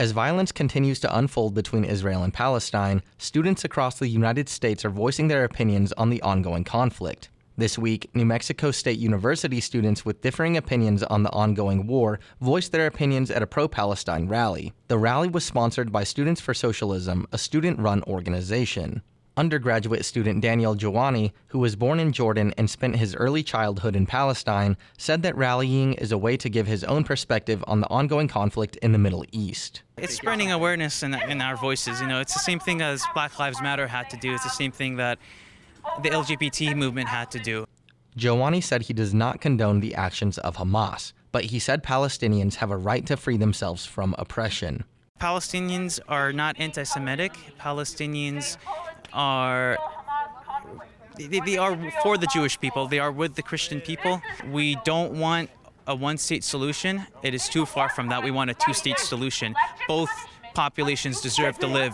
As violence continues to unfold between Israel and Palestine, students across the United States are voicing their opinions on the ongoing conflict. This week, New Mexico State University students with differing opinions on the ongoing war voiced their opinions at a pro-Palestine rally. The rally was sponsored by Students for Socialism, a student-run organization. Undergraduate student Daniel Joani, who was born in Jordan and spent his early childhood in Palestine, said that rallying is a way to give his own perspective on the ongoing conflict in the Middle East. It's spreading awareness in our voices. It's the same thing as Black Lives Matter had to do. It's the same thing that the LGBT movement had to do. Joani said he does not condone the actions of Hamas, but he said Palestinians have a right to free themselves from oppression. Palestinians are not anti-Semitic. Palestinians they are for the Jewish people. They are with the Christian people. We don't want a one-state solution. It is too far from that. We want a two-state solution. Both populations deserve to live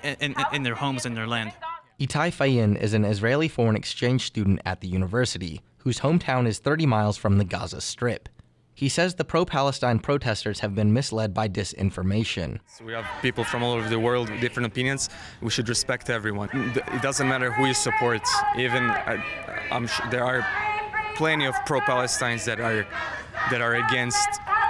in their homes and their land. Itai Fen is an Israeli foreign exchange student at the university, whose hometown is 30 miles from the Gaza Strip. He says the pro-Palestine protesters have been misled by disinformation. So we have people from all over the world with different opinions. We should respect everyone. It doesn't matter who you support. Even I'm sure there are plenty of pro-Palestinians that are against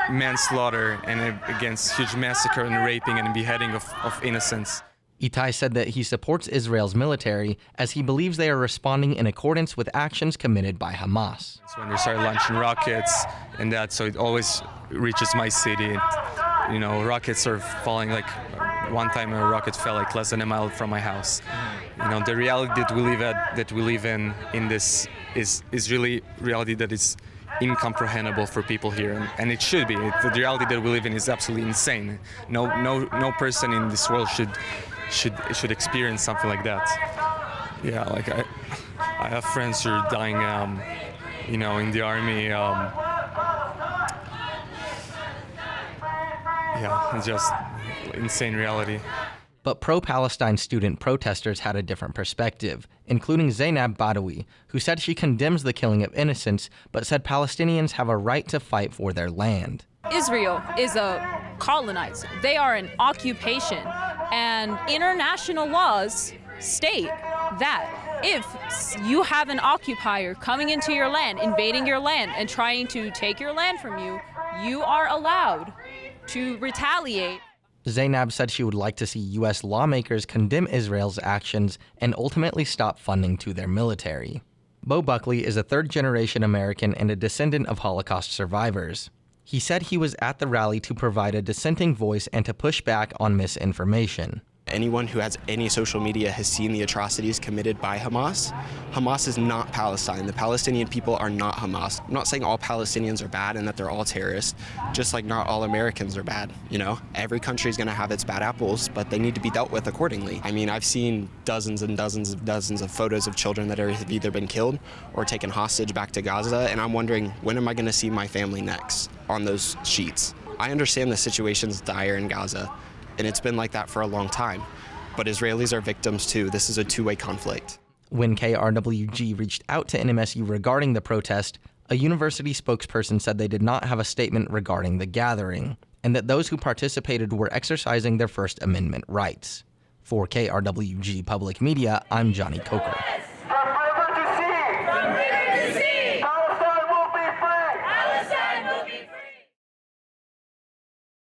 manslaughter and against huge massacre and raping and beheading of innocents. Itai said that he supports Israel's military as he believes they are responding in accordance with actions committed by Hamas. So when they started launching rockets and that, so it always reaches my city. Rockets are falling like one time a rocket fell like less than a mile from my house. The reality that we live in this is really reality that is incomprehensible for people here, and it should be. The reality that we live in is absolutely insane. No person in this world should experience something like that. Yeah, like I have friends who are dying, in the army. Yeah, it's just insane reality. But pro-Palestine student protesters had a different perspective, including Zainab Badawi, who said she condemns the killing of innocents, but said Palestinians have a right to fight for their land. Israel is a colonizer. They are an occupation, and international laws state that if you have an occupier coming into your land, invading your land, and trying to take your land from you, you are allowed to retaliate. Zainab said she would like to see U.S. lawmakers condemn Israel's actions and ultimately stop funding to their military. Buckley is a third-generation American and a descendant of Holocaust survivors. He said he was at the rally to provide a dissenting voice and to push back on misinformation. Anyone who has any social media has seen the atrocities committed by Hamas. Hamas is not Palestine. The Palestinian people are not Hamas. I'm not saying all Palestinians are bad and that they're all terrorists, just like not all Americans are bad. Every country is going to have its bad apples, but they need to be dealt with accordingly. I've seen dozens and dozens of photos of children that have either been killed or taken hostage back to Gaza, and I'm wondering, when am I going to see my family next on those sheets? I understand the situation's dire in Gaza, and it's been like that for a long time. But Israelis are victims too. This is a two-way conflict. When KRWG reached out to NMSU regarding the protest, a university spokesperson said they did not have a statement regarding the gathering, and that those who participated were exercising their First Amendment rights. For KRWG Public Media, I'm Jonny Coker.